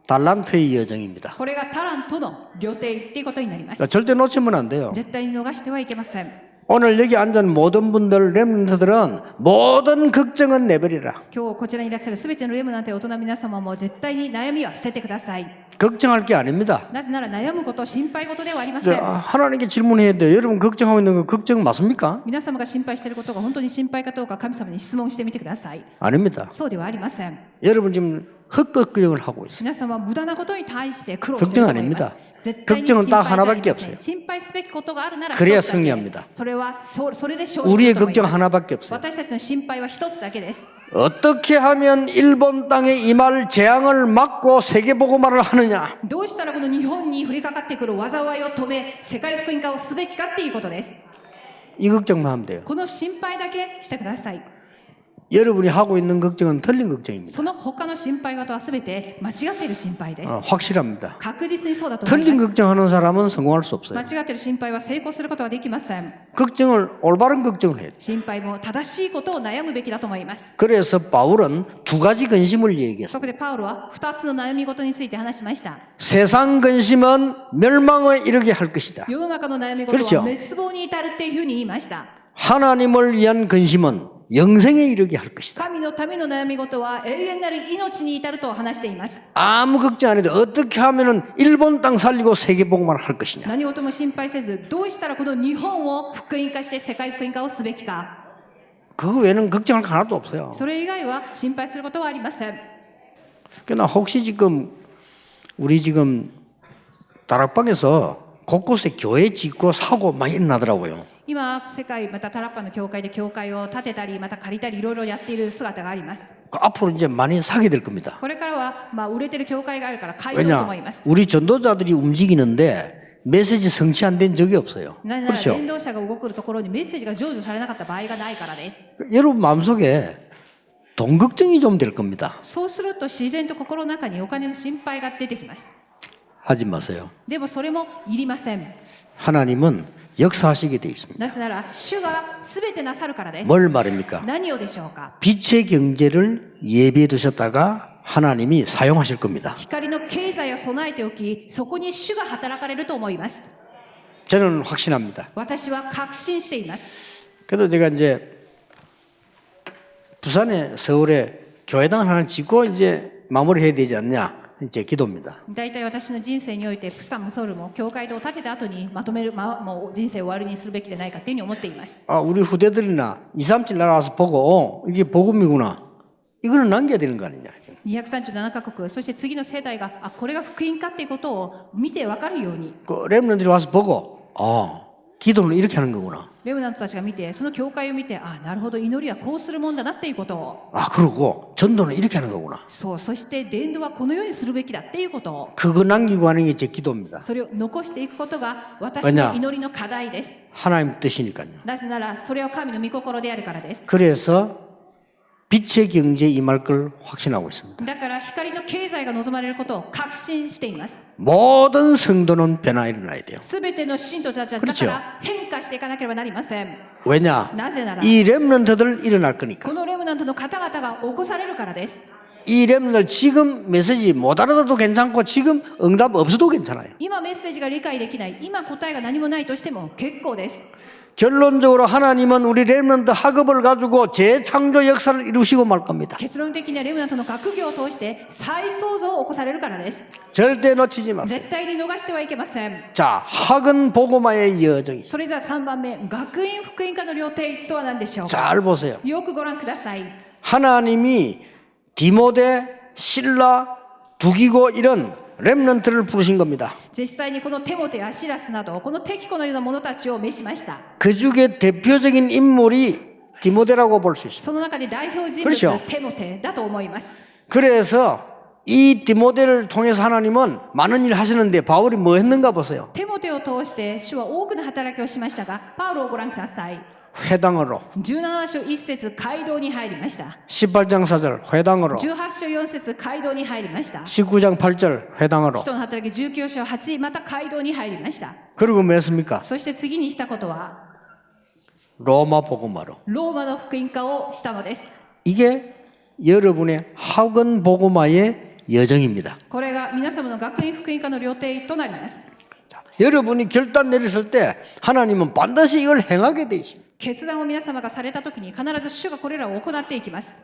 달란트의 여정입니다. これがタラントの旅程っていうことになります。 그러니까 절대 놓치면 안 돼요. 絶対に逃してはいけません。 오늘 여기 앉은 모든 분들 렘넌트들은 모든 걱정은 내버리라. 今日こちらにいらっしゃるすべてのレムナントや大人の皆様も絶対に悩みは捨ててください。 걱정할 게 아닙니다. なぜなら悩むこと、心配事ではありません。 하나님께 질문해야 돼요. 여러분 걱정하고 있는 거 걱정 맞습니까? 皆様が心配していることが本当に心配かどうか神様に質問してみてください。 아닙니다. そうではありません。 여러분 지금 헛걱정을 하고 있어요. 皆様は無駄なことに対して苦労していると思います。 絶対に 걱정은 心 딱 配じゃあり 하나밖에 ません。 없어요. 心配すべきことがあるなら 그래야 一つだけ。 승리합니다. それはそれで勝利す 우리의 ると思い 걱정 ます。 하나밖에 없어요. 私たちの心配は一つだけです。 어떻게 하면 일본 땅에 임할 재앙을 막고 세계보고말을 하느냐? どうしたらこの日本に降りかかってくる災いを止め、世界福音化をすべきかっていうことです。 이 걱정만 하면 돼요. この心配だけしてください。 여러분이 하고 있는 걱정은 틀린 걱정입니다. その他の心配事はすべて間違っている心配です。 확실합니다. 確実にそうだと思い 틀린 ます。 걱정하는 사람은 성공할 수 없어요. 間違っている心配は成功することはできません。 걱정을 올바른 걱정을 해야 돼요. 心配も正しいことを悩むべきだと思います。 그래서 바울은 두 가지 근심을 얘기했어요. そこでパウロは2つの悩み事について話しました。 세상 근심은 멸망에 이르게 할 것이다. 世の中の悩み事 그렇죠 は滅亡に至るっていうふうに言いました。 하나님을 위한 근심은 영생에 이르게 할 것이다. 神のための悩み事は永遠なる命に至ると話しています。 아무 걱정 안 해도 어떻게 하면은 일본 땅 살리고 세계 복음을 할 것이냐. 何事も心配せず、どうしたらこの日本を福音化して世界福音化をすべきか。 그거 외에는 걱정할 거 하나도 없어요. それ以外は心配することはありません。 그러나 혹시 지금 우리 지금 다락방에서 곳곳에 교회 짓고 사고 많이 일어나더라고요. 今、世界またタラッパの教会で教会を建てたり、また借りたり、いろいろやっている姿があります。 앞으로 이제 많이 사게 될 겁니다. これからは、売れてる教会があるから買いようと 왜냐 思います。 우리 전도자들이 움직이는데 메시지 성취 안 된 적이 없어요. なぜなら 그렇죠? 伝道者が動くところにメッセージが成就されなかった場合がないからです。 여러분 마음속에 돈 걱정이 좀 될 겁니다. そうすると自然と心の中にお金の心配が出てきます。 하지 마세요. でもそれもいりません。 하나님은 역사하시게 되어 있습니다. なぜなら主が全てなさるからです。 뭘 말입니까? 何をでしょうか。 빛의 경제를 예비해 두셨다가 하나님이 사용하실 겁니다. 光の経済を備えておき、そこに主が働かれると思います。 저는 확신합니다. 私は確信しています。 그래도 제가 이제 부산에 서울에 교회당 하나 짓고 이제 마무리해야 되지 않냐 제 기도입니다. 大体私の人生においてプサもソルも教会堂を建てた後にまとめる、もう人生を終わりにするべきでないかというふうに思っています。 우리 후대들이나 2, 3, 7 나라 와서 보고 이게 복음이구나. 이거는 남겨야 되는 거 아니냐. 237カ国、そして次の世代がこれが福音かっていうことを見て分かるように、 그 렘넌들이 와서 보고 기도는 이렇게 하는 거구나. レムナントたちが見て、その教会を見て、なるほど、祈りはこうするもんだなっていうことを、 그러고 전도는 이렇게 하는 거구나. そして伝道はこのようにするべきだっていうことを、 그거 남기고 하는 게 제 기도입니다. それを残していくことが私の祈りの課題です。 하나님 뜻이니까요. なぜならそれは神の御心であるからです。 그래서 빛의 경제에 임할 걸 확신하고 있습니다. だから光の経済が望まれることを確信しています。 모든 성도는 변화 일어나야 돼요. すべての信徒たちはだから変化していかなければなりません。 왜냐? なぜなら 이 렘넌트들 일어날 거니까. このレムナントの方々が起こされるからです。 이 렘넌트 지금 메시지 못 알아들어도 괜찮고 지금 응답 없어도 괜찮아요. 今メッセージが理解できない、今答えが何もないとしても結構です。 결론적으로 하나님은 우리 렘넌트 학업을 가지고 재창조 역사를 이루시고 말 겁니다. 結論的にはレムナントの学業を通して再創造を起こされるからです。 절대 놓치지 마세요. 絶対に逃してはいけません。 자, 학은 복음화의 여정이 있어요. それじゃあ3番目、学院福音化の料亭とは何でしょうか。 잘 보세요. よくご覧ください。 하나님이 디모데, 실라, 두기고 이런 렘넌트를 부르신 겁니다. 実際にこのテモテやシラスなどこのテキコのような者たちを召しました。 그 중에 대표적인 인물이 디모데라고 볼 수 있습니다. その中で代表人 그렇죠 物テモテだと思います。 그래서 이 디모데를 통해서 하나님은 많은 일을 하시는데 바울이 뭐 했는가 보세요. テモテを通して主は多くの働きをしましたが、パウロをご覧ください。 회당으로 17章1節街道に入りました。 18장 4절 회당으로 18章4節街道に入りました。 19장 8절 회당으로 使徒の働き19章8、また街道に入りました。 그리고 뭐 했습니까? そして次にしたことは 로마 복음화로 ローマの福音化をしたのです。 이게 여러분의 학원 복음화의 여정입니다. これが皆様の学院福音化の料亭となります。 자, 여러분이 결단 내렸을 때 하나님은 반드시 이걸 행하게 돼 있습니다. 決断を皆様がされたときに必ず主がこれらを行っていきます。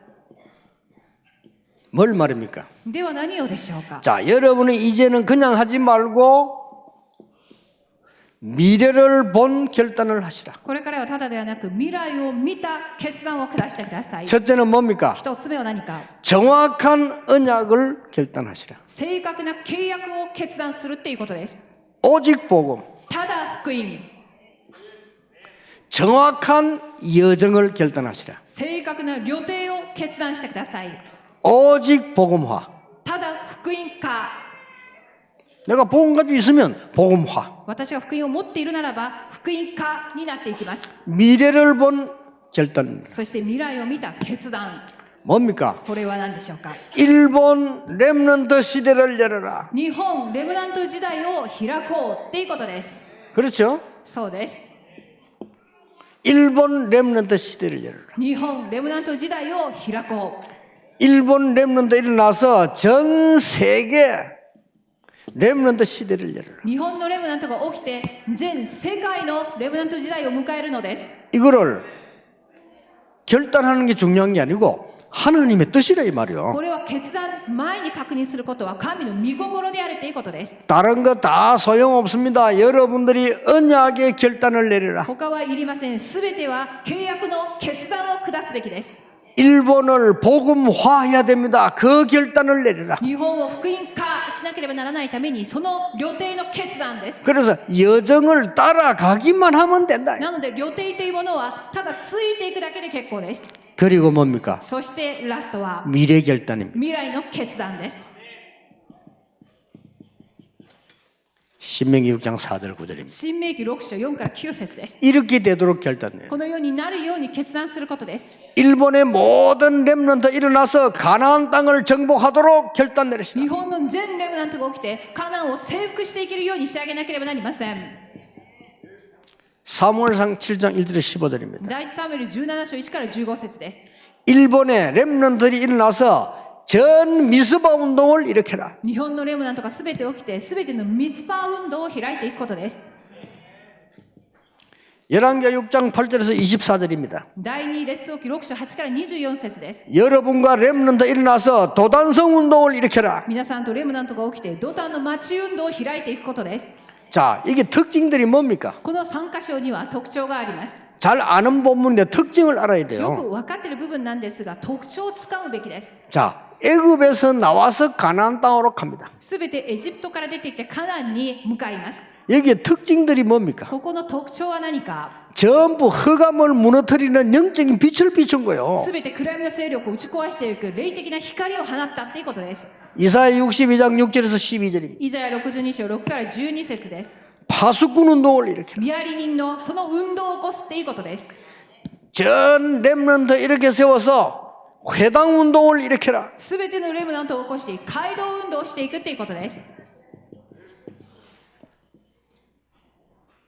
뭘 말입니까? では何をでしょうか。 자, 여러분이 이제는 그냥 하지 말고 미래를 본 결단을 하시라. これからはただではなく未来を見た決断を下してください。 첫째는 뭡니까? 一つ目は何か。 정확한 언약을 결단하시라. 正確な契約を決断するっていうことです。 오직 복음, ただ福音、 정확한 여정을 결단하시라. 正確な旅程を決断してください。 오직 복음화. ただ福音化。 내가 복음 가지고 있으면 복음화. 私が福音を持っているならば福音化になっていきます。 미래를 본 결단. そして未来を見た決断。 뭡니까? これは何でしょうか。 일본 렘넌트 시대를 열어라. 日本レムナント時代を開こうっていうことです。 그렇죠? そうです。 일본 렘넌트 시대를 열어라. 日本レムナント時代を開こう。 일본 렘넌트 일어나서 전 세계 렘넌트 시대를 열어라. 日本のレムナントが起きて全世界のレムナント時代を迎えるのです。 이거를 결단하는 게 중요한 게 아니고 하나님의 뜻이라 이 말이요. これは決断前に確認することは神の御心であるということです。 다른 거 다 소용없습니다. 여러분들이 언약의 결단을 내려라. 他はいりません。すべては契約の決断を下すべきです。 일본을 복음화해야 됩니다. 그 결단을 내려라. 日本を福音化しなければならないためにその旅程の決断です。 그래서 여정을 따라가기만 하면 된다. なので旅程というものはただついていくだけで結構です。 그리고 뭡니까? そしてラストは 미래 결단입니다. 未来の決断です。 신명기 6장 4절 9절입니다. 新明記6章4から9節です。 이렇게 되도록 결단해요. このようになるように決断することです。 일본의 모든 렘넌트 일어나서 가나안 땅을 정복하도록 결단 내리시라. 日本の全レムナントが起きてカナンを征服していけるようにしてあげなければなりません。 사무엘상 7장 1절에 15절입니다. 第一サムエル17章1から15節です。 일본의 렘넌트들이 일어나서 전 미스바 운동을 일으켜라. 日本のレムナントがすべて起きてすべてのミツパ運動を開いていくことです。 열왕기하 6장 8절에서 24절입니다. 第2列王記6章8から24節です。 여러분과 렘넌트 일어나서 도단성 운동을 일으켜라. 皆さんとレムナントが起きてドタンの町運動を開いていくことです。 자, 이게 특징들이 뭡니까? この3箇所には特徴があります。 잘 아는 본문인데 특징을 알아야 よ 돼요. く分かっている部分なんですが特徴をつかむべきです。 자, 애굽에서 나와서 가나안 땅으로 갑니다. すべてエジプトから出てきてカナンに向かいます。 여기에 특징들이 뭡니까? ここの特徴は何か。 전부 흑암을 무너뜨리는 영적인 빛을 비춘 거예요. すべて暗闇の勢力を打ち壊していく霊的な光を放ったっていうことです。 이사야 62장 6절에서 12절입니다. イザヤ62章6から12節です。 파수꾼 운동을 일으켜라. ミアリ人のその運動を起こすっていうことです。 전 렘넌트 이렇게 세워서 회당 운동을 일으켜라. すべてのレムナントを起こし街道運動をしていくっていうことです。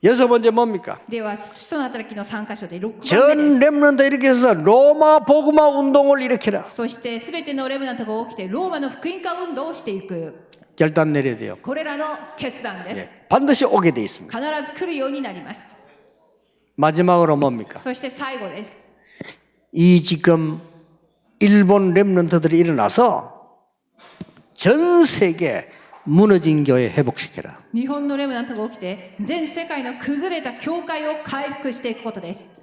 여섯 번째 뭡니까? では使徒の働きの3箇所で6番目 전 です。 렘넌트 이렇게 해서 로마 복음화 운동을 일으켜라. そしてすべてのレムナントが起きてローマの福音化運動をしていく。 결단 내려야 돼요. これらの決断です。 반드시 오게 돼 있습니다. 必ず来るようになります。 마지막으로 뭡니까? そして最後です。 이 지금 일본 렘넌트들이 일어나서 전 세계 무너진 교회 회복시켜라. 日本のレムナントが起きて全世界の崩れた教会を回復していくことです。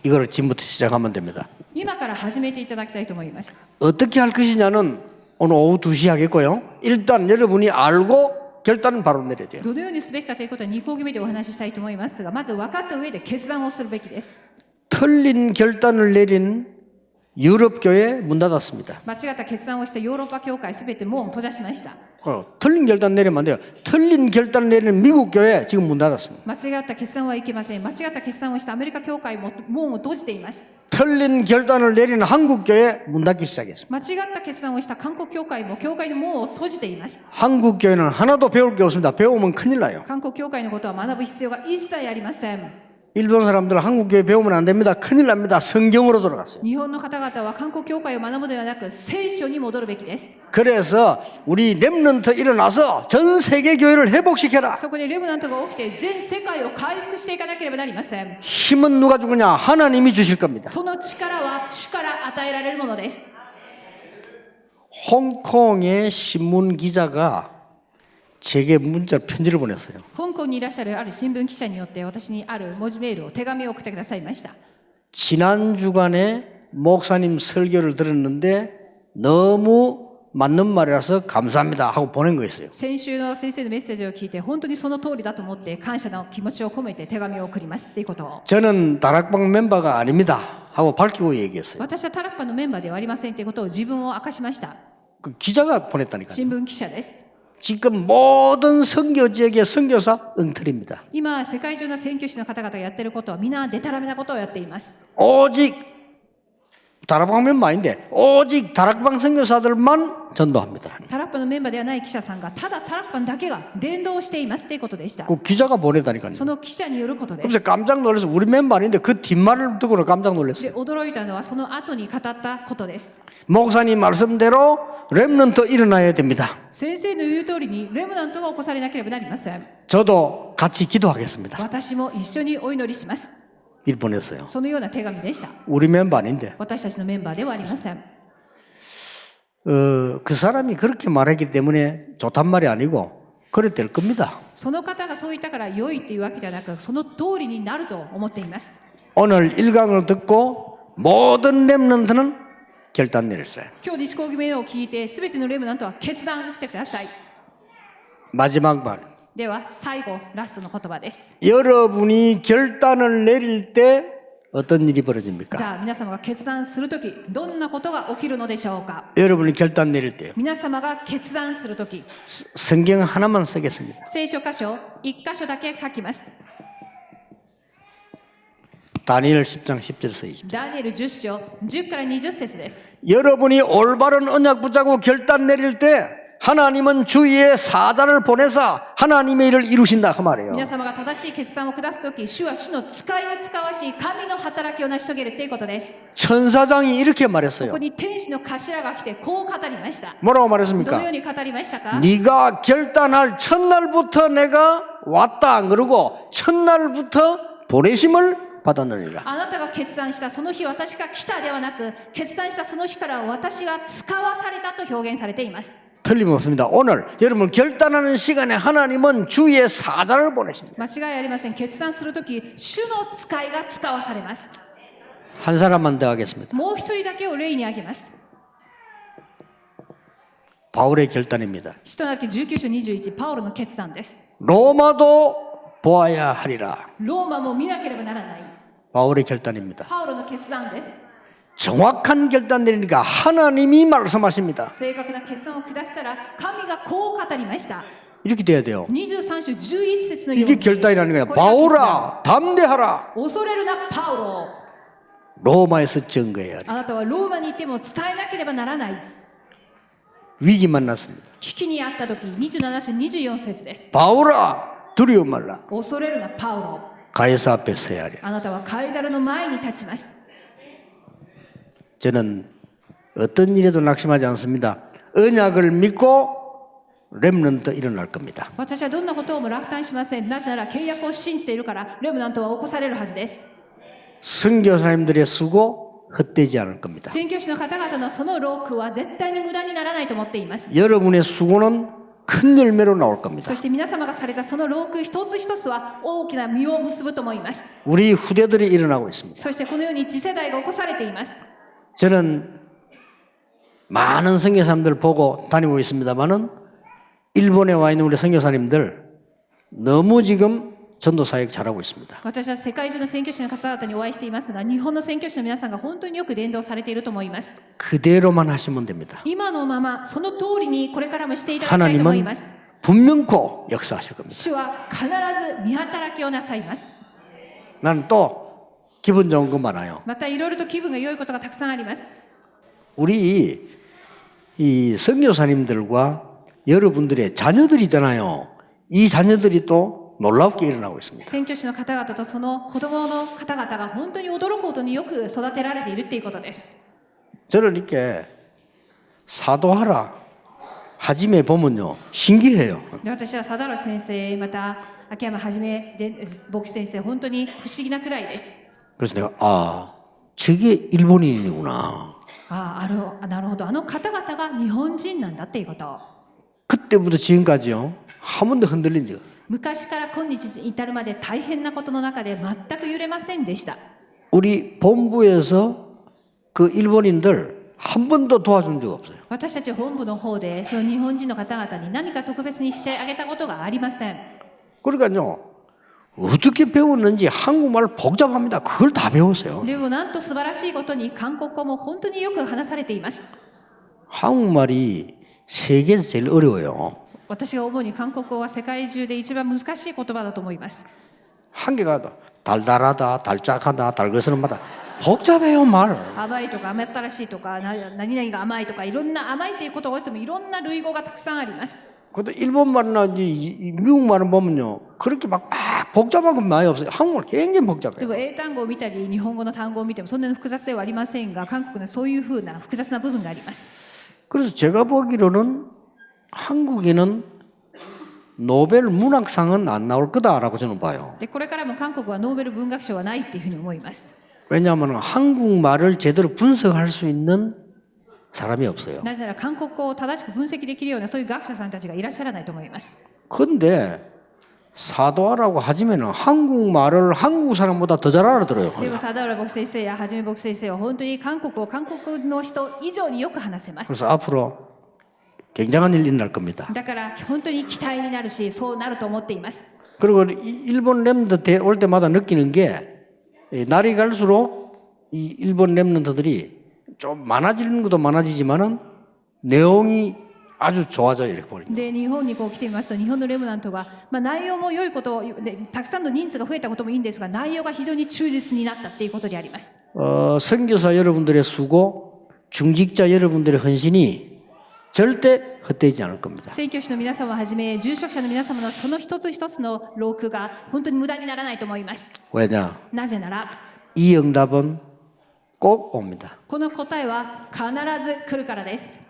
이거를 지금부터 시작하면 됩니다. 今から始めていただきたいと思います。 어떻게 할 것이냐는 오늘 오후 2시 하겠고요. 일단 여러분이 알고 결단은 바로 내려야 돼요. どのようにすべきかということは2講義目でお話ししたいと思いますが、まず分かった上で決断をするべきです。 틀린 결단을 내린 유럽 교회 문 닫았습니다. 間違った決断をしたヨーロッパ教会すべて門を閉ざしました。 틀린 결단 내리면 안 돼요. 틀린 결단 내리는 미국 교회 지금 문 닫았습니다. 間違った決断はいけません。間違った決断をしたアメリカ教会も門を閉じています。 틀린 결단을 내리는 한국 교회 문 닫기 시작했습니다. 間違った決断をした韓国教会も教会の門を閉じています。 한국 교회는 하나도 배울 게 없습니다. 배우면 큰일 나요. 韓国教会のことは学ぶ必要が一切ありません。 일본 사람들은 한국 교회 배우면 안 됩니다. 큰일 납니다. 성경으로 돌아갔어요. 日本の方々は韓国教会を学ぶのではなく聖書に戻るべきです。 그래서 우리 렘넌트 일어나서 전 세계 교회를 회복시켜라. そこでレムナントが起きて全世界を回復していかなければなりません。 힘은 누가 주느냐? 하나님이 주실 겁니다. その力は主から与えられるものです。 홍콩의 신문 기자가 제게 문자 편지를 보냈어요. 香港にいらっしゃるある新聞記者によって私にある文字メールを手紙を送ってくださいました。 지난 주간에 목사님 설교를 들었는데 너무 맞는 말이라서 감사합니다 하고 보낸 거 있어요. 先週の先生のメッセージを聞いて本当にその通りだと思って感謝の気持ちを込めて手紙を送りますっていうことを。 저는 다락방 멤버가 아닙니다 하고 밝히고 얘기했어요. 私はタラッパのメンバーではありませんということを自分を明かしました。 그 기자가 보냈다니까요. 新聞記者です。 지금 모든 선교 지역의 선교사 엉터리입니다. 今世界中の宣教師の方々がやっていることは皆デタラメなことをやっています。 오직 다락방 멤버 아닌데 오직 다락방 선교사들만 전도합니다. タラッパのメンバーではない記者さんがただタラッパだけが伝道していますということでした。 그 기자가 보내다니까요. その記者によることです。 그래서 깜짝 놀라서 우리 멤버 아닌데 그 뒷말을 듣고 깜짝 놀랐어요. で驚いたのはその後に語ったことです。 목사님 말씀대로 렘넌트 일어나야 됩니다. 先生の言う通りにレムナントが起こされなければなりません。 저도 같이 기도하겠습니다. 私も一緒にお祈りします。 일 보냈어요. そのような手紙でした。 우리 멤버 아닌데 私たちのメンバーではありません。 그 사람이 그렇게 말했기 때문에 좋단 말이 아니고 그래 될 겁니다. その方がそう言ったから良いというわけではなく、その通りになると思っています。 오늘 1강을 듣고 모든 렘넌트는 결단 내렸어요. 今日日講義目を聞いて、すべてのレムナントは決断してください。 마지막 말. では最後、ラストの言葉です。 여러분이 결단을 내릴 때 어떤 일이 じ 벌어집니까? ゃあ皆様が決断するとき、どんなことが起きるのでしょうか。 여러분이 결단 내릴 때요. 皆様が決断するとき、 성경 하나만 쓰겠습니다. 聖書箇所1箇所だけ書きます。 다니엘 10장 10절에서 20절. ダニエル10章10から20節です。 여러분이 올바른 언약 붙잡고 결단 내릴 때 하나님은 주위에 사자를 보내서 하나님의 일을 이루신다 그 말이에요. 皆様が正しい決断を下すとき、主は主の使いを使わし、神の働きを成し遂げるということです。 천사장이 이렇게 ここ 말했어요. に天使の頭が来てこう語りました。 뭐라고 どのよ 말했습니까? うに語りましたか。 네가 결단할 첫날부터 내가 왔다 안 그러고 첫날부터 보내심을 받았느니라. あなたが決断したその日私が来たではなく、決断したその日から私が使わされたと表現されています。 틀림없습니다. 오늘 여러분 결단하는 시간에 하나님은 주의 사자를 보내십니다. 間違いありません。決断するとき、主の使いが使わされます。 한 사람만 더 하겠습니다. もう一人だけを例に挙げます。 바울의 결단입니다. 使徒の記19章21、パウロの決断です。 로마도 보아야 하리라. ローマも見なければならない。 바울의 결단입니다. パウロの決断です。 정확한 결단 내리니까 하나님이 말씀하십니다. 正確な決断を下したら、神がこう語りました。 이렇게 돼야 돼요. 23章11節のよう 이게 に、 결단이라는 거야. これが決断 바울아 담대하라. 恐れるなパウロ、 로마에서 증거해야 돼. あなたはローマに行っても伝えなければならない。 위기 만났습니다. 危機にあった時、27章24節です。 바울아 두려워 말라. 恐れるなパウロ、 가이사 앞에 서야 하리. あなたはカイザルの前に立ちます。 저는 어떤 일에도 낙심하지 않습니다. 언약을 믿고 렘넌트 일어날 겁니다. 私はどんなことをも落胆しません。なぜなら契約を信じているから、レムナントは起こされるはずです。 선교사님들의 수고 헛되지 않을 겁니다. 宣教師の方々のその労苦は絶対に無駄にならないと思っています。 여러분의 수고는 큰 열매로 나올 겁니다. そして皆様がされたその労苦一つ一つは大きな実を結ぶと思います。 우리 후대들이 일어나고 있습니다. そしてこのように次世代が起こされています。 저는 많은 선교사님들 보고 다니고 있습니다만은 일본에 와 있는 우리 선교사님들 너무 지금 전도 사역 잘하고 있습니다. 私は世界中の宣教師の方々にお会いしていますが、日本の宣教師の皆さんが本当によく伝道されていると思います。 그대로만 하시면 됩니다. 今のままその通りにこれからもしていただきたいと思い 하나님은 ます。 분명코 역사하실 겁니다. 主は必ず見働きをなさいます。 나는 또 기분 좋은 거 많아요. またいろいろと気分が良いことがたくさんあります。 우리 이 선교사님들과 여러분들의 자녀들이잖아요. 이 자녀들이 또 놀랍게 일어나고 있습니다. 宣教師の方々とその子供の方々が本当に驚くほどによく育てられているということです。 저는 이렇게 사도하라 하짐에 보면요 신기해요. で私は佐田先生、また秋山はじめ牧師先生、本当に不思議なくらいです。 그래서 내가 저게 일본인이구나. なるほど、あの方々が日本人なんだっていうこと。 그때부터 지금까지요 한 번도 흔들린 적. 昔から今日に至るまで大変なことの中で全く揺れませんでした。 우리 본부에서 그 일본인들 한 번도 도와준 적 없어요. 私たち本部の方でその日本人の方々に何か特別にしてあげたことがありません。 그러니까요 어떻게 배웠는지 한국말 복잡합니다. 그걸 다 배웠어요. でもなんと素晴らしいことに韓国語も本当によく話されています。 한국말이 세계에서 제일 어려워요. 私が思うに韓国語は世界中で一番難しい言葉だと思います。 한계가 달달하다, 달짝하다, 달그스름하다 복잡해요 말. 甘いとか甘ったらしいとか何々が甘いとかいろんな甘いということを言ってもいろんな類語がたくさんあります。 근데 일본말이나 미국말은 보면요 그렇게 막 복잡한 건 많이 없어요. 한국말 굉장히 で 복잡해요. も英単語を見たり日本語の単語を見てもそんなに複雑ではありませんが、韓国のそういうふうな複雑な部分があります。 그래서 제가 보기로는 한국에는 노벨 문학상은 안 나올 거다라고 저는 봐요. でこれからも韓国はノーベル文学賞はないっていうふうに思います。 왜냐하면 한국말을 제대로 분석할 수 있는 사람이 없어요. なぜなら韓国語を正しく分析できるようなそういう学者さんたちがいらっしゃらないと思います。 근데 사도하라고 하지면은 한국말을 한국 사람보다 더 잘 알아들어요. でも佐田浦牧師先生やはじめ牧師先生は本当に韓国を韓国の人以上によく話せます。 그래서 앞으로 굉장한 일이 일어날 겁니다. だから本当に期待になるし、そうなると思っています。 그리고 일본 랩런트 올 때마다 느끼는 게 날이 갈수록 이 일본 랩런트들이 좀 많아지는 것도 많아지지만은 내용이 아주 좋아져요 이렇게 보니까. で日本にこう来てみますと、日本のレムナントが、内容も良いことでたくさんの人数が増えたこともいいんですが、内容が非常に忠実になったっていうことであります。 선교사 여러분들의 수고, 중직자 여러분들의 헌신이 절대 헛되지 않을 겁니다. 宣教師の皆様をはじめ住職者の皆様のその一つ一つの労苦が本当に無駄にならないと思います。 왜냐? なぜなら 이 응답은 꼭 옵니다. この答えは必ず来るからです。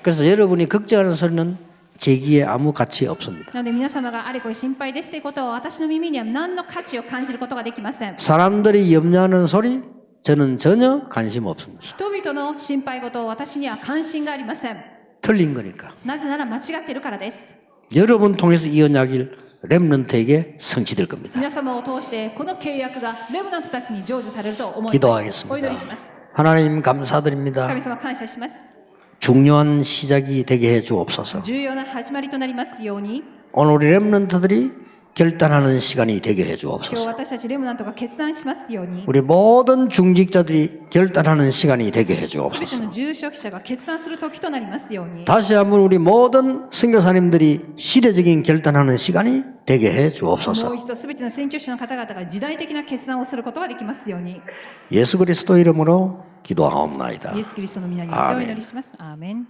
그래서 여러분이 걱정하는 소리는 제 귀에 아무 가치 없습니다. なので皆様があれこれ心配ですということを私の耳には何の価値を感じることができません。 사람들이 염려하는 소리 저는 전혀 관심 없습니다. 人々の心配事を私には関心がありません。 틀린 거니까. なぜなら間違っているからです。 여러분 통해서 이 언약이 렘넌트에게 성취될 겁니다. 皆様を通してこの契約がレムナントたちに成就されると思います。 기도하겠습니다. お祈りします。 하나님 감사드립니다. 神様感謝します。 중요한 시작이 되게 해 주옵소서. 重要な始まりとなりますように、 오늘 우리 렘넌트들이 결단하는 시간이 되게 해 今日 주옵소서. 私たちレムナントが決断しますように、 우리 모든 중직자들이 결단하는 시간이 되게 해 すべて 주옵소서. の住職者が決断する時となりますように、 다시 한번 우리 모든 선교사님들이 시대적인 결단하는 시간이 되게 해 もう 주옵소서. 一度すべての宣教師の方々が時代的な決断をすることができますように、 예수 그리스도 이름으로 기도하옵나이다. イエス・キリストの皆によってお祈りします。アーメン。